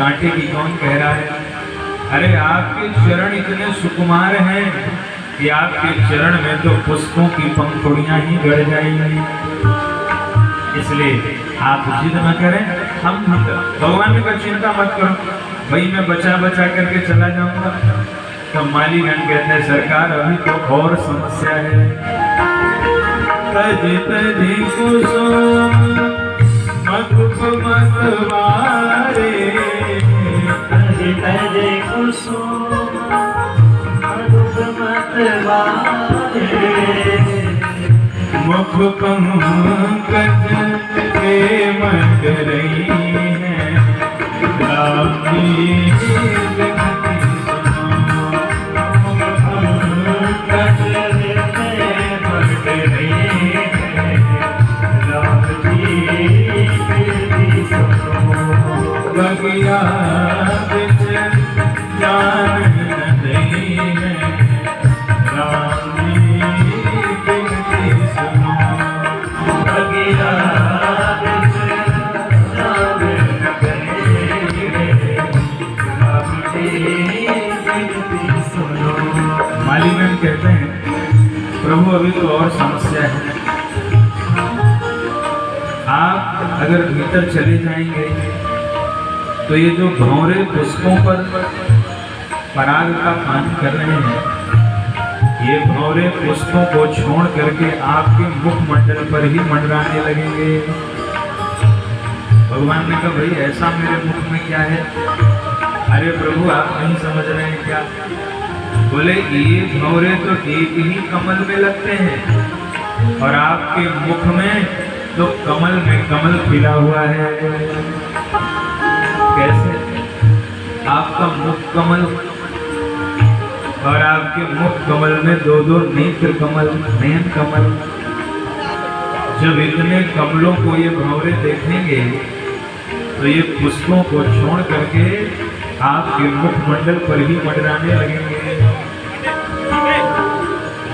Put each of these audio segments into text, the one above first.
डांटेगी कौन, कह रहा है अरे आपके चरण इतने सुकुमार हैं कि आपके चरण में तो पुष्पों की पंखुड़ियां ही गड़ जाएंगी। इसलिए आप जिद न करें, हम भगवान का चिंता मत करो, भाई मैं बचा बचा करके चला जाऊंगा। तो मालीगण कहते हैं सरकार अभी तो और समस्या है। तज तज कुसुम मधुप मतवारे, तज तज कुसुम मधुप मतवारे, मुख पंकज प्रेम रही है राम जी विनती सुनो। पंकज प्रेम रही है राम जी विनती सुनो। बगिया बिच जान न दही है राम जी विनती सुनो। बगिया बिच जान न दही है राम जी विनती सुनो। मालीगण कहते हैं प्रभु अभी तो और समस्या है। आप अगर भीतर चले जाएंगे तो ये जो भंवरे पुष्पों पर पराग का पान कर रहे हैं, ये भंवरे पुष्पों को छोड़ करके आपके मुखमंडल पर ही मंडराने लगेंगे। भगवान ने कहा भाई ऐसा मेरे मुख में क्या है? अरे प्रभु आप नहीं समझ रहे हैं क्या? बोले ये भंवरे तो एक ही कमल में लगते हैं और आपके मुख में तो कमल में कमल खिला हुआ है। कैसे? आपका मुख कमल और आपके मुख कमल में दो दो नेत्र कमल, नयन कमल। जब इतने कमलों को ये भंवरे देखेंगे तो ये पुष्पों को छोड़ करके आपके मुखमंडल पर ही मंडराने लगेंगे।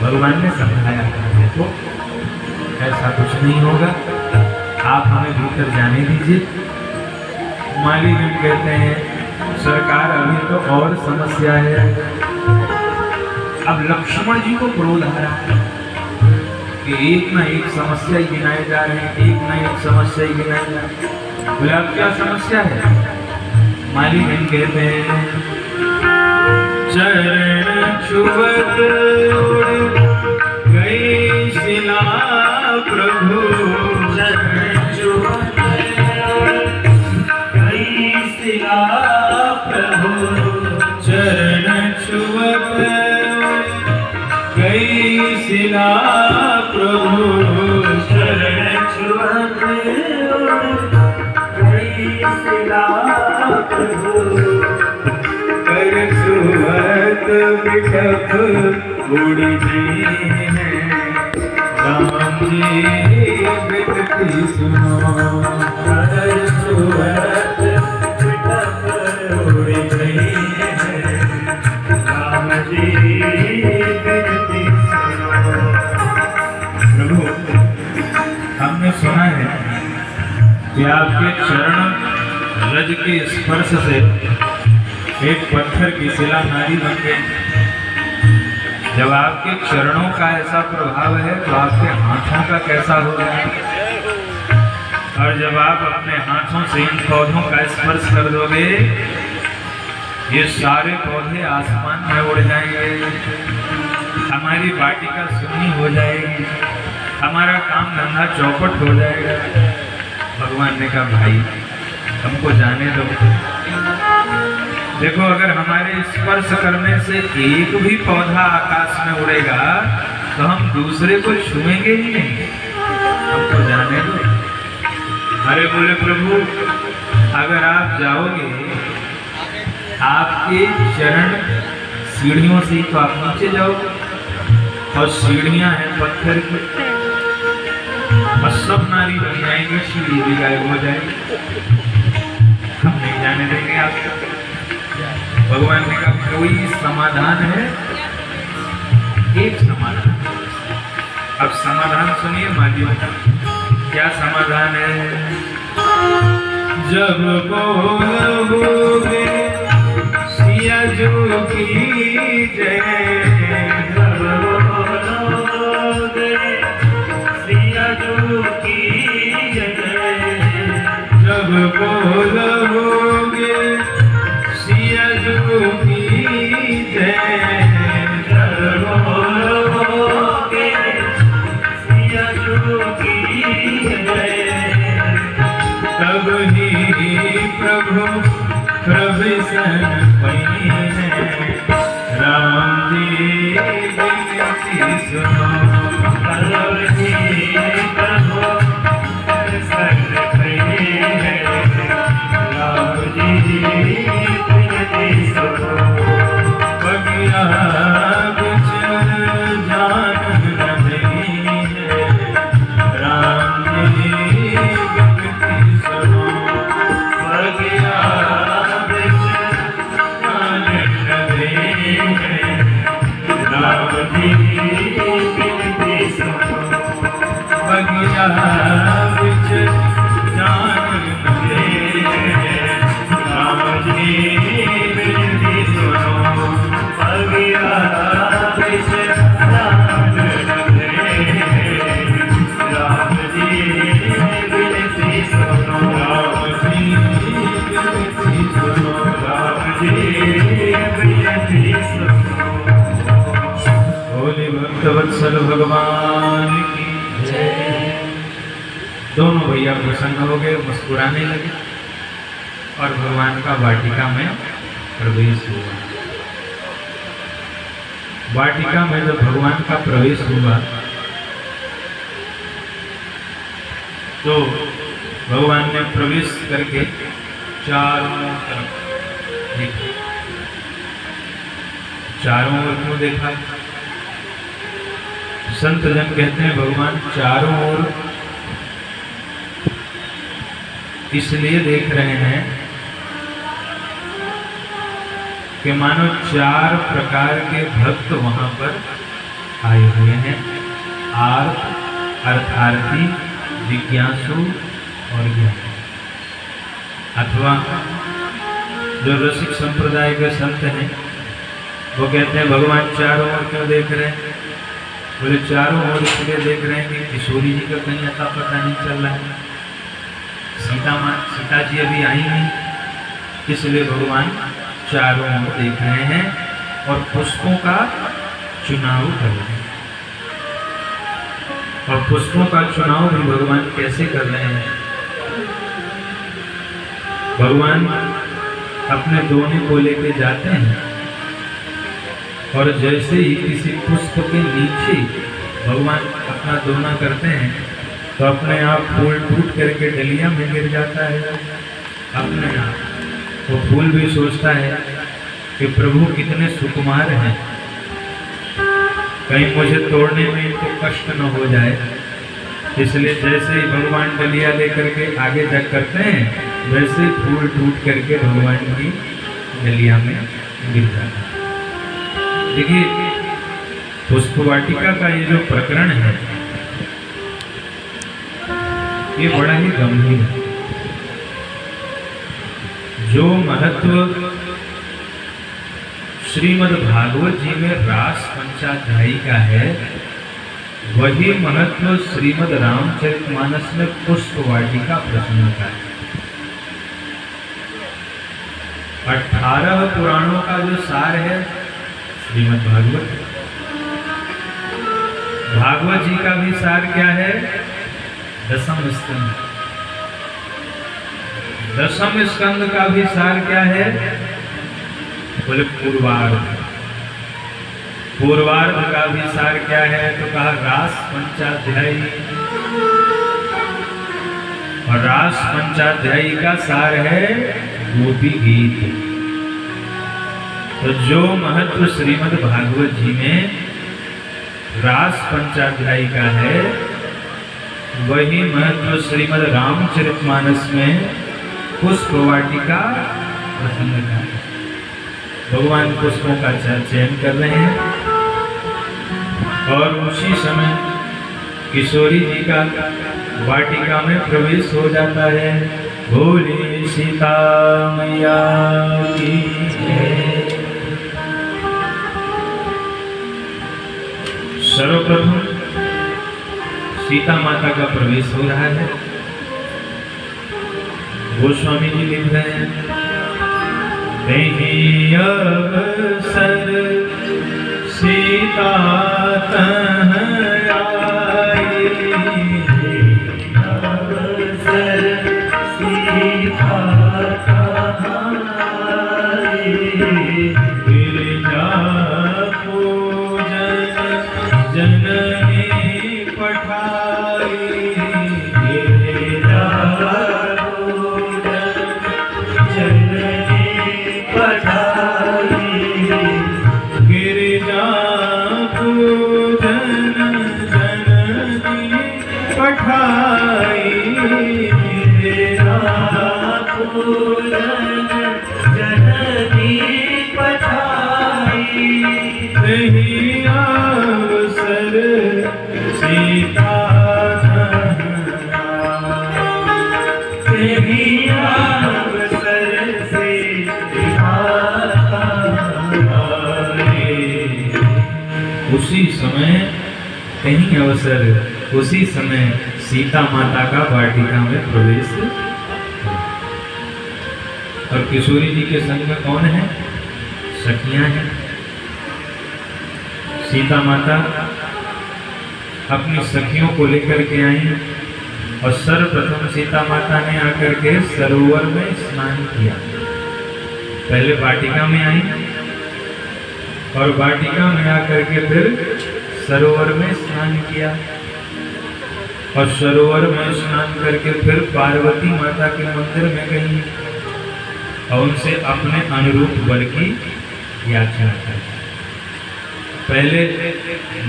भगवान ने समझाया देखो ऐसा कुछ नहीं होगा, आप हमें भीतर जाने दीजिए। मालीगण कहते हैं सरकार अभी तो और समस्या है। अब लक्ष्मण जी को क्रोध आ रहा है कि एक ना एक समस्या ही गिनाए जा रहे हैं, एक ना एक समस्या ही गिनाए जा रहे हैं। बोले अब क्या समस्या है? मालीगण कहते हैं चरण छुअत उड़ गई शिला प्रभु, चरण छुअत गई शिला प्रभु, चरण छुअत गई शिला प्रभु, चरण छुअत गई शिला प्रभु, कर छुअत बिटप उड़ गई है राम जी विनती सुनो। कर छुअत बिटप उड़ गई है राम जी विनती सुनो। प्रभु हमने सुना है कि आपके चरण रज के स्पर्श से एक पत्थर की शिला नारी बन गई। जब आपके चरणों का ऐसा प्रभाव है तो आपके हाथों का कैसा होगा? और जब आप अपने हाथों से इन पौधों का स्पर्श कर दोगे ये सारे पौधे आसमान में उड़ जाएंगे, हमारी वाटिका सुन्नी हो जाएगी, हमारा काम धंधा चौपट हो जाएगा। भगवान ने कहा भाई हमको जाने दो। देखो अगर हमारे स्पर्श करने से एक भी पौधा आकाश में उड़ेगा तो हम दूसरे को छुएंगे ही नहीं, हमको जाने दो। अरे बोले प्रभु अगर आप जाओगे आपके चरण सीढ़ियों से तो आप नीचे जाओगे और सीढ़ियां हैं पत्थर की और सब नारी बन जाएंगे, सीढ़ी भी गायब हो जाएगी, हम नहीं जाने देंगे आपको। भगवान ने कहा कोई समाधान है? एक समाधान। अब समाधान सुनिए मालियों का, क्या समाधान है? जब बोलोगे सिया जो की जय, जब बोलोगे सिया जो की जय, जब बोलोगे सिया जो की जय, जब बोलोगे सिया जो की जय, तब ही प्रभु प्रवेशन पई है। राम जी विनती सुनो, तब ही प्रभु प्रसन्न भये हैं। राम जी विनती सुनो, बगिया बिचर जान नहीं है। राम जी विनती सुनो, बगिया बिचर जान नहीं है। राम जी विनती सुनो, बगिया बिच जान नहीं है। राम जी विनती सुनो, बगिया बिचर जान नहीं है। राम जी विनती सुनो, राम जी विनती सुनो, राम जी विनती सुनो। बोले भक्तवत्सल भगवान की जय। दोनों भैया प्रसन्न हो गए, मुस्कुराने लगे और भगवान का वाटिका में प्रवेश हुआ। वाटिका में जब भगवान का प्रवेश हुआ तो भगवान ने प्रवेश करके चारों तरफ देखा। चारों ओर क्यों देखा? संत जन कहते हैं भगवान चारों ओर इसलिए देख रहे हैं कि मानो चार प्रकार के भक्त वहां पर आए हुए हैं। आर्त, अर्थार्थी, जिज्ञासु और ज्ञानी। अथवा जो रसिक संप्रदाय के संत हैं वो कहते हैं भगवान चारों ओर क्यों देख रहे हैं? बोले चारों ओर इसलिए देख रहे हैं कि किशोरी जी का कहीं अता पता नहीं चल रहा है। सीता जी अभी आई नहीं, इसलिए भगवान चारों ओर देख रहे हैं और पुष्पों का चुनाव कर रहे हैं। और पुष्पों का चुनाव भी भगवान कैसे कर रहे हैं? भगवान अपने दोने को लेके जाते हैं और जैसे ही किसी पुष्प के नीचे भगवान अपना दोना करते हैं तो अपने आप फूल टूट करके डलिया में गिर जाता है। अपने आप वो फूल भी सोचता है कि प्रभु कितने सुकुमार हैं, कहीं मुझे तोड़ने में इनको कष्ट न हो जाए। इसलिए जैसे ही भगवान डलिया लेकर के आगे जग करते हैं वैसे ही फूल टूट करके भगवान की डलिया में गिर जाता है। देखिए पुष्प वाटिका का ये जो प्रकरण है ये बड़ा ही गंभीर है। जो महत्व श्रीमद् भागवत जी में रास पंचाध्यायी का है वही महत्व श्रीमद् रामचरितमानस में पुष्प वाटिका प्रसंग का है। 18 पुराणों का जो सार है श्रीमद् भागवत, भागवत जी का भी सार क्या है? दसम स्कंद। दसम स्कंद का भी सार क्या है? बोले पूर्वार्ध। पूर्वार्ध का भी सार क्या है? तो कहा रास पंचाध्यायी। और रास पंचाध्यायी का सार है गोपी गीत। तो जो महत्व श्रीमद् भागवत जी में रास पंचाध्यायी का है वही महत्व श्रीमद् रामचरितमानस में पुष्प वाटिका प्रसंग का है। भगवान पुष्पों का चयन कर रहे हैं और उसी समय किशोरी जी का वाटिका में प्रवेश हो जाता है। भोले सीता मैया की जय। सर्वप्रथम सीता माता का प्रवेश हो रहा है। गोस्वामी जी लिख रहे हैं, नहीं अवसर सीता तह आई, अवसर सीता तह आई, गिरिजा पूजन जननी पठाई, गिरिजा पूजन जननी पठाई, गिरिजा पूजन जननी पठाई, गिरिजा पूजन जननी पठाई, नहीं अवसर सीता नहीं अवसर सीता उसी समय कहीं अवसर, उसी समय सीता माता का वाटिका में प्रवेश। और किशोरी जी के संग में कौन है? सखियां हैं। सीता माता अपनी सखियों को लेकर के आई और सर्वप्रथम सीता माता ने आकर के सरोवर में स्नान किया। पहले वाटिका में आई और वाटिका में आकर के फिर सरोवर में स्नान किया और सरोवर में स्नान करके फिर पार्वती माता के मंदिर में गई और उनसे अपने अनुरूप वर की याचना की। पहले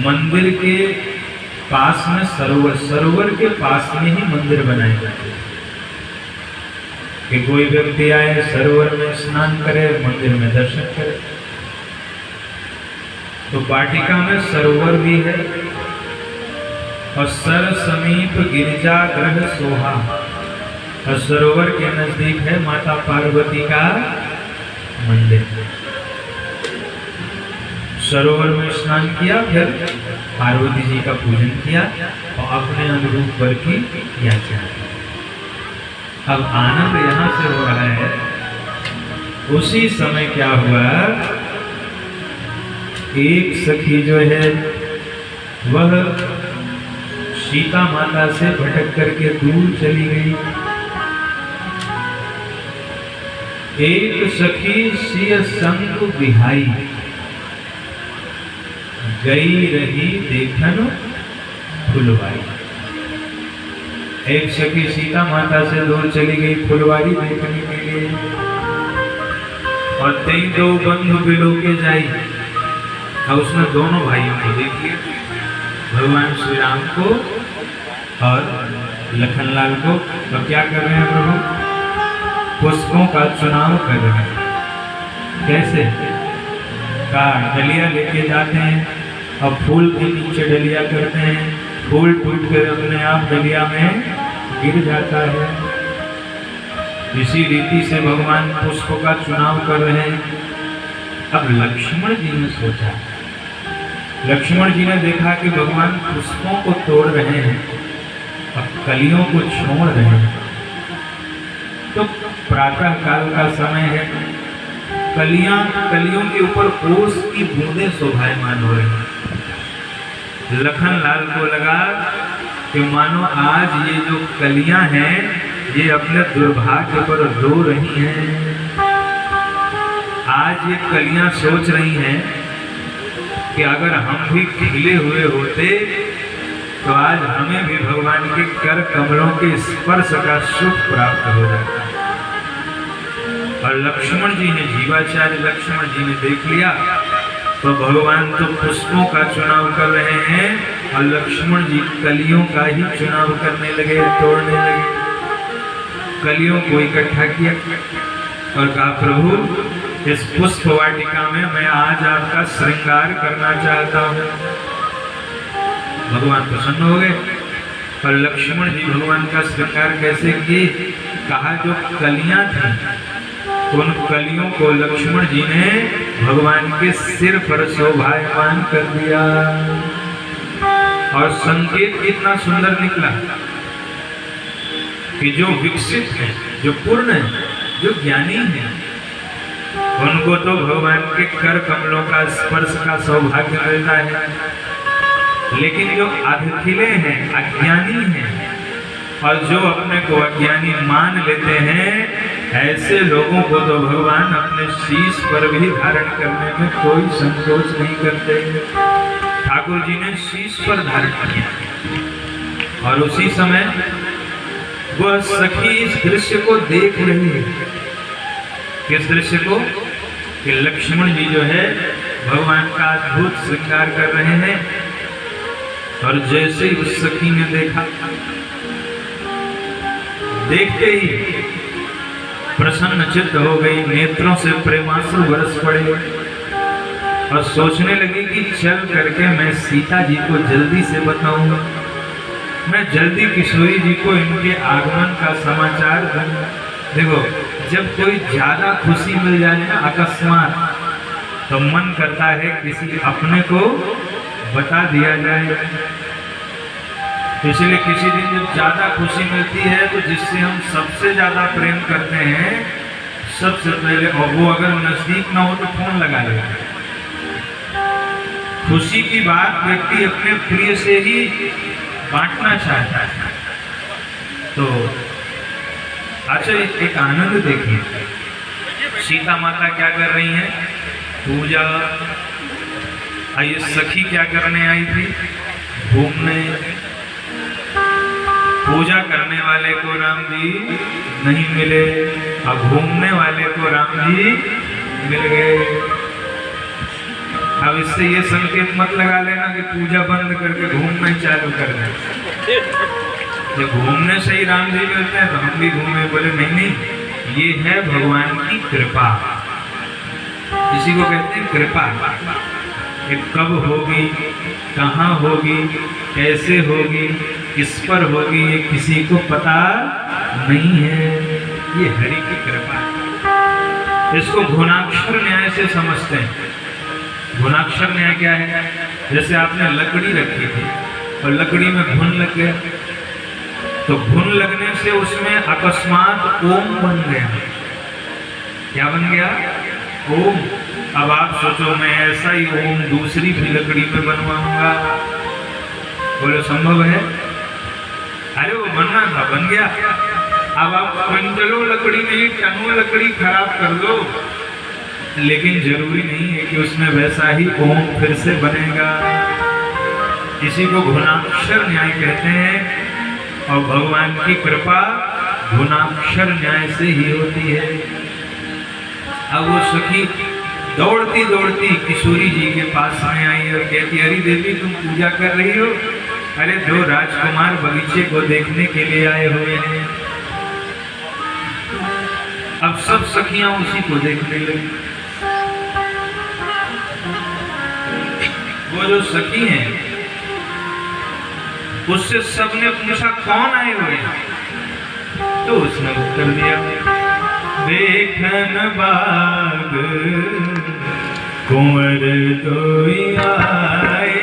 मंदिर के पास में सरोवर, सरोवर के पास में ही मंदिर बनाए जाते हैं कि कोई व्यक्ति आए सरोवर में स्नान करे, मंदिर में दर्शन करे। तो वाटिका में सरोवर भी है और सर समीप गिरिजा ग्रह सोहा, और सरोवर के नजदीक है माता पार्वती का मंदिर। सरोवर में स्नान किया, फिर पार्वती जी का पूजन किया और अपने अनुरूप वर की याचना की। अब आनंद यहाँ से हो रहा है। उसी समय क्या हुआ, एक सखी जो है वह सीता माता से भटक करके दूर चली गई। एक सखी सिय संग बिहाई, गई रही देखन फुलवारी। एक सखी सीता माता से दूर चली गई फुलवारी देखने के लिए, और तई दो बंधु बिलो के जाई, और उसने दोनों भाइयों को देख लिया, भगवान श्री राम को और लखनलाल को। तो क्या कर रहे हैं प्रभु? पुष्पों का चुनाव कर रहे हैं। कैसे? का डलिया लेके जाते हैं और फूल के नीचे डलिया करते हैं, फूल टूट कर अपने आप डलिया में गिर जाता है। इसी रीति से भगवान पुष्पों का चुनाव कर रहे हैं। अब लक्ष्मण जी ने सोचा, लक्ष्मण जी ने देखा कि भगवान पुष्पों को तोड़ रहे हैं और कलियों को छोड़ रहे हैं। तो प्रातः काल का समय है, कलियों के ऊपर ओस की बूंदें शोभायमान हो रही हैं। लखनलाल को लगा कि मानो आज ये जो कलियां हैं ये अपने दुर्भाग्य पर रो रही हैं। आज ये कलियां सोच रही हैं कि अगर हम भी खिले हुए होते तो आज हमें भी भगवान के कर कमलों के स्पर्श का सुख प्राप्त हो जाता। और लक्ष्मण जी ने, जीवाचार्य लक्ष्मण जी ने देख लिया तो भगवान तो पुष्पों का चुनाव कर रहे हैं और लक्ष्मण जी कलियों का ही चुनाव करने लगे, तोड़ने लगे। कलियों को इकट्ठा किया और कहा, प्रभु इस पुष्प वाटिका में मैं आज आपका श्रृंगार करना चाहता हूँ। भगवान प्रसन्न हो गए और लक्ष्मण जी भगवान का श्रृंगार कैसे किए कहा जो कलियां थी उन कलियों को लक्ष्मण जी ने भगवान के सिर पर शोभायमान कर दिया। और संकेत कितना सुंदर निकला कि जो विकसित है, जो पूर्ण है, जो ज्ञानी है, उनको तो भगवान के कर कमलों का स्पर्श का सौभाग्य मिलता है, लेकिन जो अधखिले हैं, अज्ञानी हैं और जो अपने को अज्ञानी मान लेते हैं, ऐसे लोगों को तो भगवान अपने शीश पर भी धारण करने में कोई संकोच नहीं करते। ठाकुर जी ने शीश पर धारण किया और उसी समय वह सखी इस दृश्य को देख रही है। किस दृश्य को? कि लक्ष्मण जी जो है भगवान का अद्भुत श्रृंगार कर रहे हैं। और जैसे ही उस सखी ने देखा, देखते ही प्रसन्न चित्त हो गई, नेत्रों से प्रेमाश्रु बरस पड़े और सोचने लगी कि चल करके मैं सीता जी को जल्दी से बताऊंगा, मैं जल्दी किशोरी जी को इनके आगमन का समाचार दूंगा। देखो, जब कोई ज्यादा खुशी मिल जाए ना अकस्मात, तो मन करता है किसी अपने को बता दिया जाए। इसलिए किसी दिन जब ज्यादा खुशी मिलती है तो जिससे हम सबसे ज्यादा प्रेम करते हैं, सबसे पहले, और वो अगर नजदीक ना हो तो फोन लगा लेगा। खुशी की बात व्यक्ति अपने प्रिय से ही बांटना चाहता है। तो अच्छा, एक आनंद देखिए, सीता माता क्या कर रही हैं? पूजा। ये सखी क्या करने आई थी? घूमने। पूजा करने वाले को राम जी नहीं मिले और घूमने वाले को राम जी मिल गए। अब इससे ये संकेत मत लगा लेना कि पूजा बंद करके घूमना ही चालू कर दें। ये घूमने से ही राम जी मिलते हैं तो हम भी घूमे। बोले नहीं नहीं, ये है भगवान की कृपा। इसी को कहते हैं कृपा। ये कब होगी, कहाँ होगी, कैसे होगी, किस पर होगी, ये किसी को पता नहीं है। ये हरि की कृपा है। इसको गुणाक्षर न्याय से समझते हैं। गुणाक्षर न्याय क्या है? जैसे आपने लकड़ी रखी थी और लकड़ी में घुन लग गया, तो घुन लगने से उसमें अकस्मात ओम बन गया। क्या बन गया? ओम। अब आप सोचो मैं ऐसा ही ओम दूसरी भी लकड़ी में बनवाऊंगा, बोलो संभव है? अरे वो बनना था, बन गया। अब आप पंचलों लकड़ी में टनों लकड़ी खराब कर दो, लेकिन जरूरी नहीं है कि उसमें वैसा ही ओम फिर से बनेगा। इसी को गुणाक्षर न्याय कहते हैं। और भगवान की कृपा गुणाक्षर न्याय से ही होती है। अब वो सखी दौड़ती दौड़ती किशोरी जी के पास में आई और कहती, अरे देवी तुम पूजा कर रही हो? अरे दो राजकुमार बगीचे को देखने के लिए आए हुए हैं। अब सब सखियां उसी को देखने लगी। वो जो सखी हैं उससे सबने पूछा कौन आए हुए हैं? तो उसने उत्तर दिया, देखन बाग कुंवर दोई आए,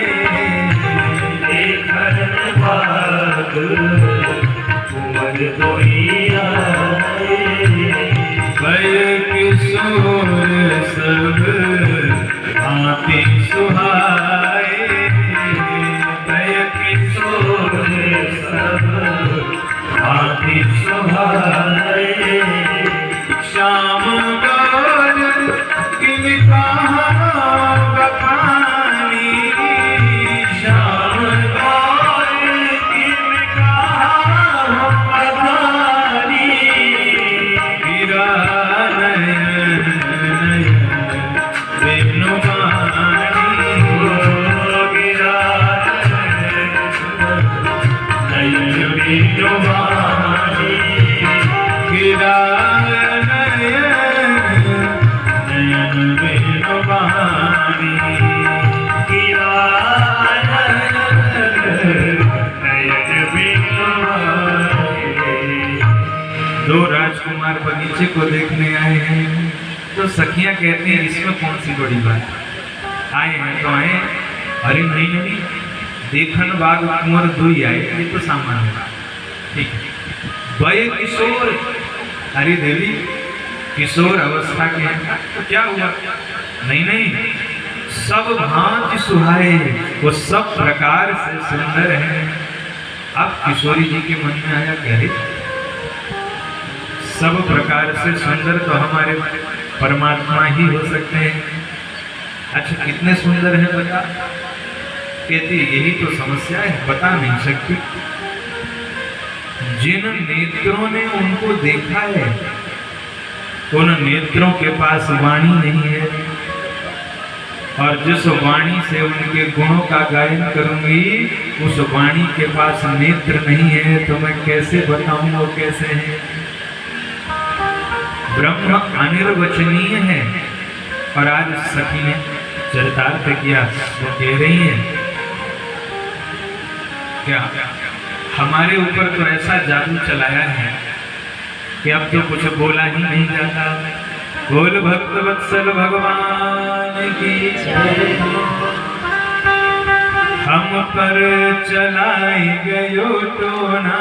देखन बाग कुंवर दोई आए, भय किशोर सब भांति सुहाए, भय किशोर सब भांति सुहाए, श्याम गौर किन कहाँ बखानी, श्याम गौर किन कहाँ बखानी, गिरा नयन वेणुवाणी, गिरा नयन वेणुवाणी, गिरा नयन वेणुवाणी, गिरा नयन वेणुवाणी। दो बच्चे को देखने आए हैं। तो सखियां कहती हैं इसमें कौन सी बड़ी बात, आए हैं तो आए, अरे नहीं नहीं, देखन बाग कुंवर दुई आए, ये तो सामान्य बात, ठीक है। वह किशोर, अरे देवी किशोर अवस्था के हैं, तो क्या हुआ, नहीं नहीं, सब भांति सुहाए, वो सब प्रकार से सुंदर है। अब किशोरी जी के मन में आया कि अरे सब प्रकार से सुंदर तो हमारे परमात्मा ही हो सकते हैं। अच्छा कितने सुंदर हैं बता, कहती यही तो समस्या है, बता नहीं सकती। जिन नेत्रों ने उनको देखा है उन नेत्रों के पास वाणी नहीं है, और जिस वाणी से उनके गुणों का गायन करूंगी उस वाणी के पास नेत्र नहीं है, तो मैं कैसे बताऊं वो कैसे है। ब्रह्म अनिर्वचनीय है। और आज सखी ने चरितार्थ किया, वो कह रही है क्या हमारे ऊपर तो ऐसा जादू चलाया है कि अब तो कुछ बोला ही नहीं जाता। बोल भक्त वत्सल भगवान की जय। हम पर चलाई गयो टोना,